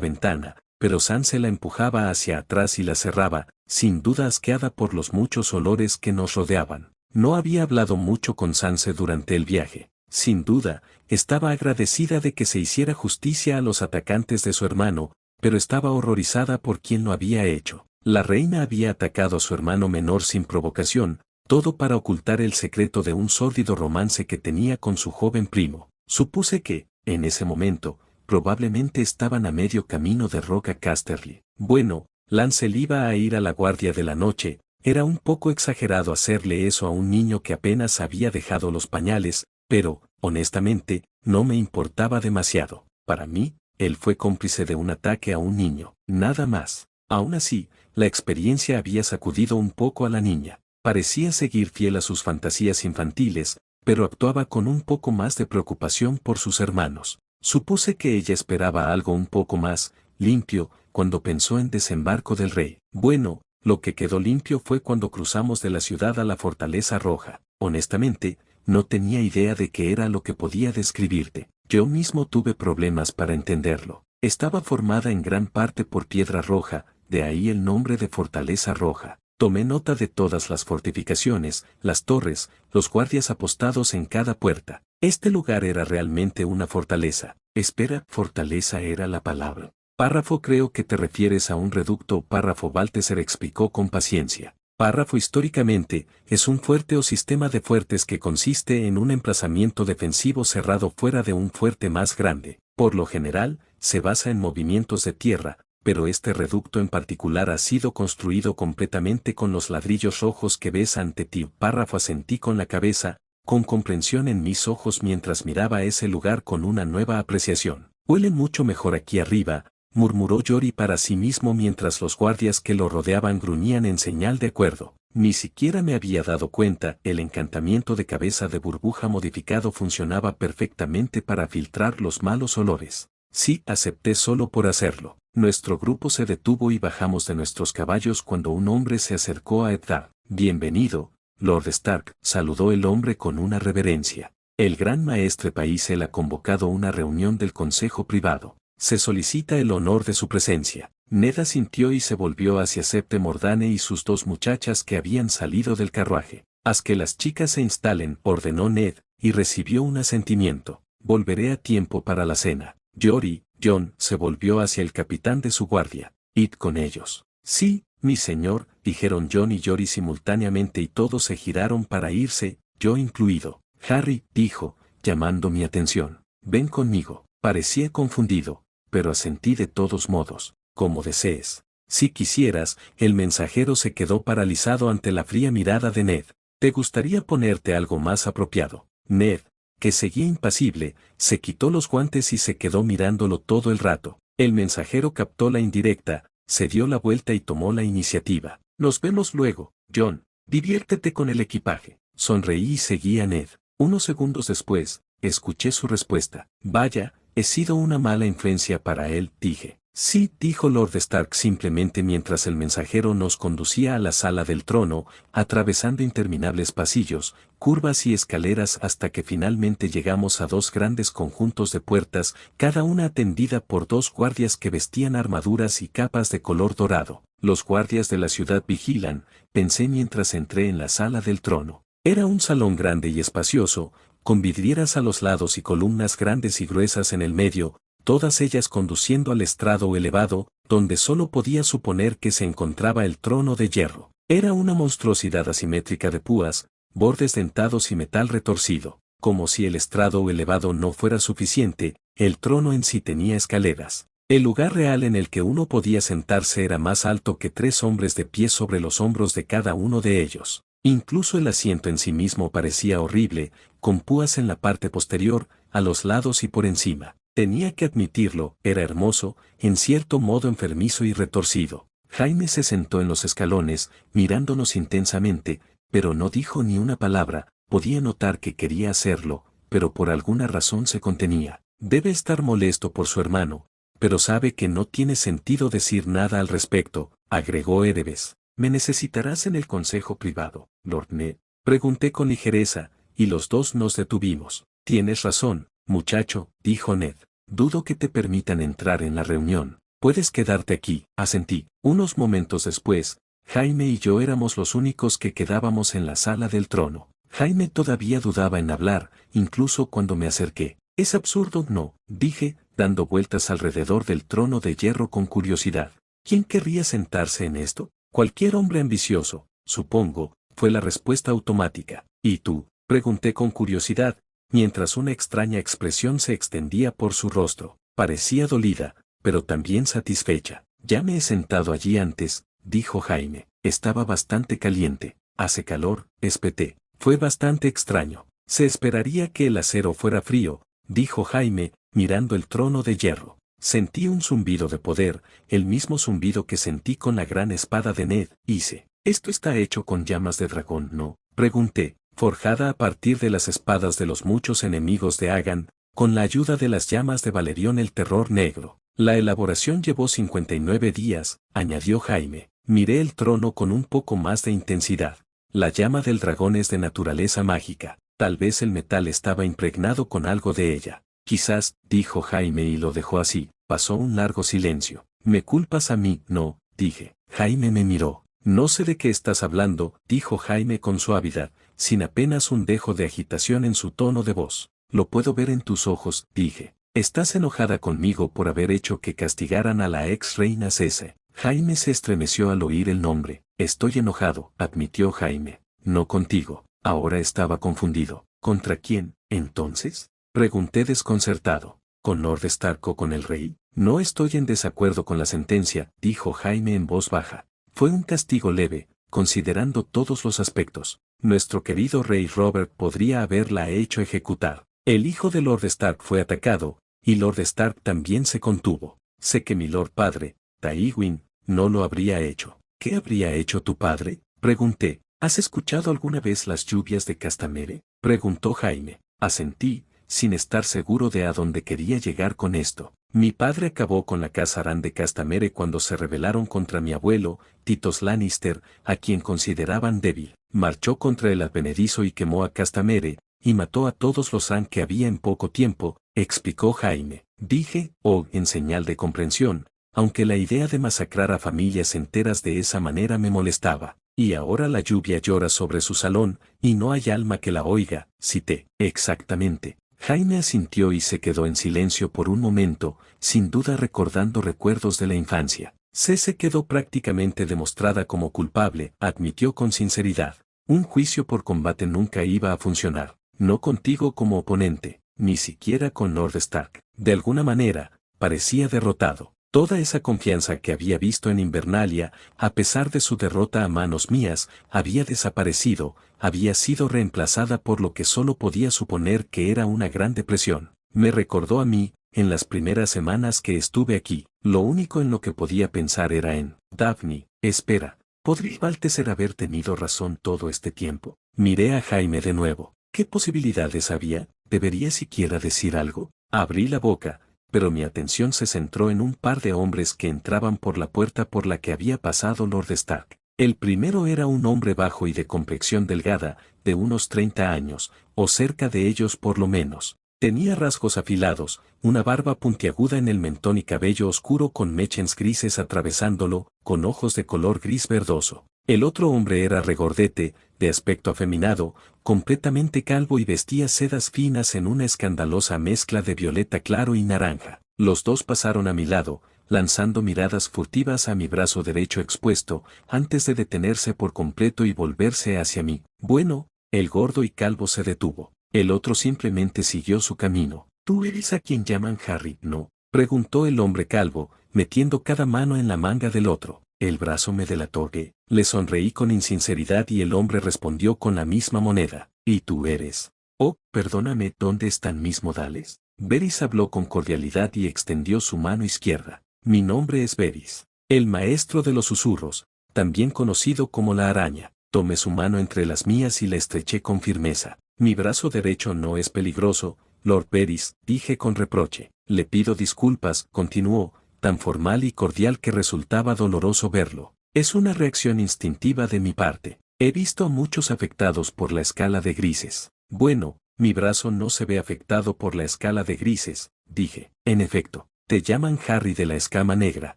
S1: ventana, pero Sansa la empujaba hacia atrás y la cerraba, sin duda asqueada por los muchos olores que nos rodeaban. No había hablado mucho con Sansa durante el viaje. Sin duda, estaba agradecida de que se hiciera justicia a los atacantes de su hermano, pero estaba horrorizada por quien lo había hecho. La reina había atacado a su hermano menor sin provocación, todo para ocultar el secreto de un sórdido romance que tenía con su joven primo. Supuse que, en ese momento, probablemente estaban a medio camino de Roca Casterly. Bueno, Lancel iba a ir a la guardia de la noche. Era un poco exagerado hacerle eso a un niño que apenas había dejado los pañales, pero, honestamente, no me importaba demasiado. Para mí, él fue cómplice de un ataque a un niño, nada más. Aún así, la experiencia había sacudido un poco a la niña. Parecía seguir fiel a sus fantasías infantiles, pero actuaba con un poco más de preocupación por sus hermanos. Supuse que ella esperaba algo un poco más limpio cuando pensó en Desembarco del Rey. Bueno, lo que quedó limpio fue cuando cruzamos de la ciudad a la Fortaleza Roja. Honestamente, no tenía idea de qué era lo que podía describirte. Yo mismo tuve problemas para entenderlo. Estaba formada en gran parte por piedra roja, de ahí el nombre de Fortaleza Roja. Tomé nota de todas las fortificaciones, las torres, los guardias apostados en cada puerta. Este lugar era realmente una fortaleza. Espera, fortaleza era la palabra. Párrafo, creo que te refieres a un reducto. Párrafo, Balteser explicó con paciencia. Párrafo, históricamente, es un fuerte o sistema de fuertes que consiste en un emplazamiento defensivo cerrado fuera de un fuerte más grande. Por lo general, se basa en movimientos de tierra, pero este reducto en particular ha sido construido completamente con los ladrillos rojos que ves ante ti. Párrafo, asentí con la cabeza, con comprensión en mis ojos mientras miraba ese lugar con una nueva apreciación. Huele mucho mejor aquí arriba, murmuró Jory para sí mismo mientras los guardias que lo rodeaban gruñían en señal de acuerdo. Ni siquiera me había dado cuenta. El encantamiento de cabeza de burbuja modificado funcionaba perfectamente para filtrar los malos olores. Sí, acepté solo por hacerlo. Nuestro grupo se detuvo y bajamos de nuestros caballos cuando un hombre se acercó a Eddard. Bienvenido, Lord Stark, saludó el hombre con una reverencia. El gran maestre Paisel ha convocado una reunión del consejo privado. Se solicita el honor de su presencia. Ned asintió y se volvió hacia Septe Mordane y sus dos muchachas que habían salido del carruaje. Haz que las chicas se instalen, ordenó Ned, y recibió un asentimiento. Volveré a tiempo para la cena. Jory, John, se volvió hacia el capitán de su guardia. Id con ellos. Sí, mi señor, dijeron John y Jory simultáneamente y todos se giraron para irse, yo incluido. Harry, dijo, llamando mi atención. Ven conmigo. Parecía confundido, pero asentí de todos modos. Como desees. Si quisieras, el mensajero se quedó paralizado ante la fría mirada de Ned. ¿Te gustaría ponerte algo más apropiado? Ned, que seguía impasible, se quitó los guantes y se quedó mirándolo todo el rato. El mensajero captó la indirecta, se dio la vuelta y tomó la iniciativa. Nos vemos luego, John. Diviértete con el equipaje. Sonreí y seguí a Ned. Unos segundos después, escuché su respuesta. Vaya, he sido una mala influencia para él, dije. Sí, dijo Lord Stark simplemente mientras el mensajero nos conducía a la sala del trono, atravesando interminables pasillos, curvas y escaleras hasta que finalmente llegamos a dos grandes conjuntos de puertas, cada una atendida por dos guardias que vestían armaduras y capas de color dorado. Los guardias de la ciudad vigilan, pensé mientras entré en la sala del trono. Era un salón grande y espacioso, con vidrieras a los lados y columnas grandes y gruesas en el medio, todas ellas conduciendo al estrado elevado, donde solo podía suponer que se encontraba el trono de hierro. Era una monstruosidad asimétrica de púas, bordes dentados y metal retorcido. Como si el estrado elevado no fuera suficiente, el trono en sí tenía escaleras. El lugar real en el que uno podía sentarse era más alto que 3 hombres de pie sobre los hombros de cada uno de ellos. Incluso el asiento en sí mismo parecía horrible, con púas en la parte posterior, a los lados y por encima. Tenía que admitirlo, era hermoso, en cierto modo enfermizo y retorcido. Jaime se sentó en los escalones, mirándonos intensamente, pero no dijo ni una palabra. Podía notar que quería hacerlo, pero por alguna razón se contenía. Debe estar molesto por su hermano, pero sabe que no tiene sentido decir nada al respecto, agregó Erebes. ¿Me necesitarás en el consejo privado, Lord Ned? Pregunté con ligereza, y los dos nos detuvimos. Tienes razón, muchacho, dijo Ned. Dudo que te permitan entrar en la reunión. Puedes quedarte aquí, asentí. Unos momentos después, Jaime y yo éramos los únicos que quedábamos en la sala del trono. Jaime todavía dudaba en hablar, incluso cuando me acerqué. Es absurdo, no, dije, dando vueltas alrededor del trono de hierro con curiosidad. ¿Quién querría sentarse en esto? Cualquier hombre ambicioso, supongo, fue la respuesta automática. ¿Y tú? Pregunté con curiosidad, mientras una extraña expresión se extendía por su rostro. Parecía dolida, pero también satisfecha. Ya me he sentado allí antes, dijo Jaime. Estaba bastante caliente. Hace calor, espeté. Fue bastante extraño. Se esperaría que el acero fuera frío, dijo Jaime, mirando el trono de hierro. Sentí un zumbido de poder, el mismo zumbido que sentí con la gran espada de Ned. Hice. ¿Esto está hecho con llamas de dragón, no? Pregunté. Forjada a partir de las espadas de los muchos enemigos de Agan, con la ayuda de las llamas de Valerión el Terror Negro. La elaboración llevó 59 días, añadió Jaime. Miré el trono con un poco más de intensidad. La llama del dragón es de naturaleza mágica. Tal vez el metal estaba impregnado con algo de ella. Quizás, dijo Jaime y lo dejó así. Pasó un largo silencio. ¿Me culpas a mí? No, dije. Jaime me miró. No sé de qué estás hablando, dijo Jaime con suavidad, sin apenas un dejo de agitación en su tono de voz. Lo puedo ver en tus ojos, dije. Estás enojada conmigo por haber hecho que castigaran a la ex reina Cese. Jaime se estremeció al oír el nombre. Estoy enojado, admitió Jaime. No contigo. Ahora estaba confundido. ¿Contra quién, entonces? Pregunté desconcertado. ¿Con Lord Stark o con el rey? No estoy en desacuerdo con la sentencia, dijo Jaime en voz baja. Fue un castigo leve, considerando todos los aspectos. Nuestro querido rey Robert podría haberla hecho ejecutar. El hijo de Lord Stark fue atacado, y Lord Stark también se contuvo. Sé que mi Lord Padre, Tywin, no lo habría hecho. ¿Qué habría hecho tu padre? Pregunté. ¿Has escuchado alguna vez las lluvias de Castamere? Preguntó Jaime. Asentí, sin estar seguro de a dónde quería llegar con esto. Mi padre acabó con la casa Aran de Castamere cuando se rebelaron contra mi abuelo, Titos Lannister, a quien consideraban débil. Marchó contra el advenedizo y quemó a Castamere, y mató a todos los Aran que había en poco tiempo, explicó Jaime. Dije, en señal de comprensión, aunque la idea de masacrar a familias enteras de esa manera me molestaba. Y ahora la lluvia llora sobre su salón, y no hay alma que la oiga, cité. Exactamente. Jaime asintió y se quedó en silencio por un momento, sin duda recordando recuerdos de la infancia. Cese quedó prácticamente demostrada como culpable, admitió con sinceridad. Un juicio por combate nunca iba a funcionar, no contigo como oponente, ni siquiera con Lord Stark. De alguna manera, parecía derrotado. Toda esa confianza que había visto en Invernalia, a pesar de su derrota a manos mías, había desaparecido, había sido reemplazada por lo que solo podía suponer que era una gran depresión. Me recordó a mí, en las primeras semanas que estuve aquí, lo único en lo que podía pensar era en Daphne. Espera, ¿podría Baltasar haber tenido razón todo este tiempo? Miré a Jaime de nuevo. ¿Qué posibilidades había? ¿Debería siquiera decir algo? Abrí la boca, pero mi atención se centró en un par de hombres que entraban por la puerta por la que había pasado Lord Stark. El primero era un hombre bajo y de complexión delgada, de unos 30 años, o cerca de ellos por lo menos. Tenía rasgos afilados, una barba puntiaguda en el mentón y cabello oscuro con mechens grises atravesándolo, con ojos de color gris verdoso. El otro hombre era regordete, de aspecto afeminado, completamente calvo y vestía sedas finas en una escandalosa mezcla de violeta claro y naranja. Los dos pasaron a mi lado, lanzando miradas furtivas a mi brazo derecho expuesto, antes de detenerse por completo y volverse hacia mí. Bueno, el gordo y calvo se detuvo. El otro simplemente siguió su camino. ¿Tú eres a quien llaman Harry, no? Preguntó el hombre calvo, metiendo cada mano en la manga del otro. El brazo me delató que le sonreí con insinceridad y el hombre respondió con la misma moneda. ¿Y tú eres? Oh, perdóname, ¿dónde están mis modales? Varys habló con cordialidad y extendió su mano izquierda. Mi nombre es Varys, el maestro de los susurros, también conocido como la araña. Tomé su mano entre las mías y la estreché con firmeza. Mi brazo derecho no es peligroso, Lord Varys, dije con reproche. Le pido disculpas, continuó, tan formal y cordial que resultaba doloroso verlo. Es una reacción instintiva de mi parte. He visto a muchos afectados por la escala de grises. Bueno, mi brazo no se ve afectado por la escala de grises, dije. En efecto, te llaman Harry de la escama negra.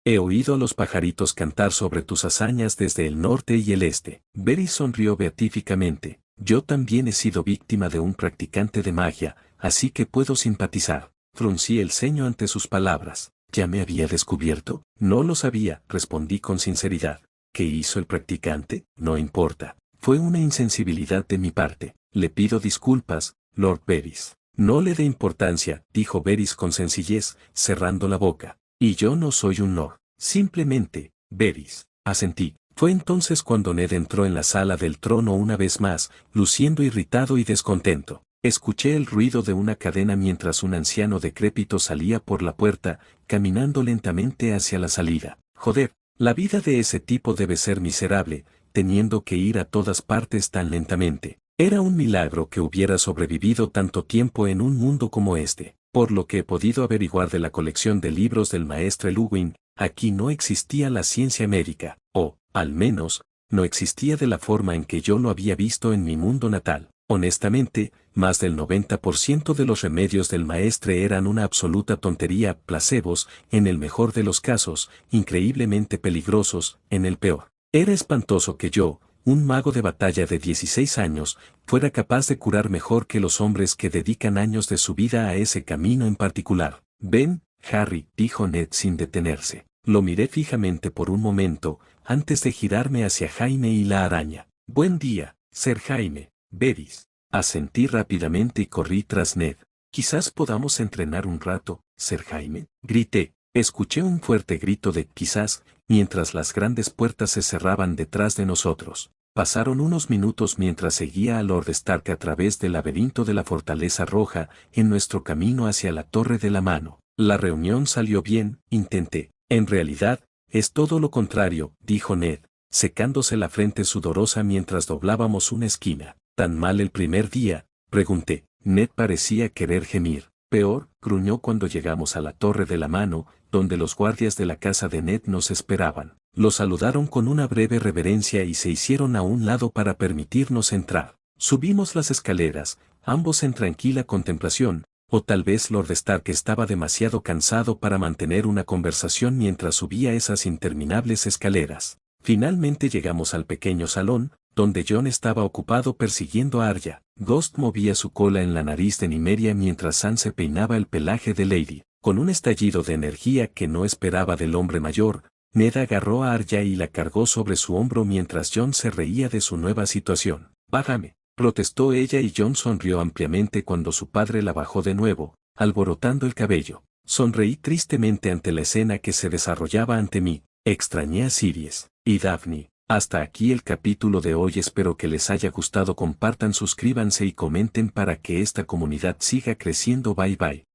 S1: He oído a los pajaritos cantar sobre tus hazañas desde el norte y el este. Varys sonrió beatíficamente. Yo también he sido víctima de un practicante de magia, así que puedo simpatizar. Fruncí el ceño ante sus palabras. ¿Ya me había descubierto? No lo sabía, respondí con sinceridad. ¿Qué hizo el practicante? No importa. Fue una insensibilidad de mi parte. Le pido disculpas, Lord Varys. No le dé importancia, dijo Varys con sencillez, cerrando la boca. Y yo no soy un lord. Simplemente, Varys. Asentí. Fue entonces cuando Ned entró en la sala del trono una vez más, luciendo irritado y descontento. Escuché el ruido de una cadena mientras un anciano decrépito salía por la puerta, caminando lentamente hacia la salida. Joder, la vida de ese tipo debe ser miserable, teniendo que ir a todas partes tan lentamente. Era un milagro que hubiera sobrevivido tanto tiempo en un mundo como este. Por lo que he podido averiguar de la colección de libros del maestre Luwin, aquí no existía la ciencia médica, o, al menos, no existía de la forma en que yo lo había visto en mi mundo natal. Honestamente, más del 90% de los remedios del maestre eran una absoluta tontería, placebos, en el mejor de los casos, increíblemente peligrosos, en el peor. Era espantoso que yo, un mago de batalla de 16 años, fuera capaz de curar mejor que los hombres que dedican años de su vida a ese camino en particular. Ven, Harry, dijo Ned sin detenerse. Lo miré fijamente por un momento, antes de girarme hacia Jaime y la araña. Buen día, Sir Jaime. Varys. Asentí rápidamente y corrí tras Ned. Quizás podamos entrenar un rato, Sir Jaime. Grité. Escuché un fuerte grito de quizás, mientras las grandes puertas se cerraban detrás de nosotros. Pasaron unos minutos mientras seguía a Lord Stark a través del laberinto de la Fortaleza Roja, en nuestro camino hacia la Torre de la Mano. La reunión salió bien, intenté. En realidad, es todo lo contrario, dijo Ned, secándose la frente sudorosa mientras doblábamos una esquina. ¿Tan mal el primer día? Pregunté. Ned parecía querer gemir. Peor, gruñó cuando llegamos a la Torre de la Mano, donde los guardias de la casa de Ned nos esperaban. Lo saludaron con una breve reverencia y se hicieron a un lado para permitirnos entrar. Subimos las escaleras, ambos en tranquila contemplación, o tal vez Lord Stark estaba demasiado cansado para mantener una conversación mientras subía esas interminables escaleras. Finalmente llegamos al pequeño salón, donde Jon estaba ocupado persiguiendo a Arya. Ghost movía su cola en la nariz de Nymeria mientras Sansa peinaba el pelaje de Lady. Con un estallido de energía que no esperaba del hombre mayor, Ned agarró a Arya y la cargó sobre su hombro mientras Jon se reía de su nueva situación. «Bájame», protestó ella y Jon sonrió ampliamente cuando su padre la bajó de nuevo, alborotando el cabello. Sonreí tristemente ante la escena que se desarrollaba ante mí. Extrañé a Sirius y Daphne. Hasta aquí el capítulo de hoy, espero que les haya gustado, compartan, suscríbanse y comenten para que esta comunidad siga creciendo. Bye bye.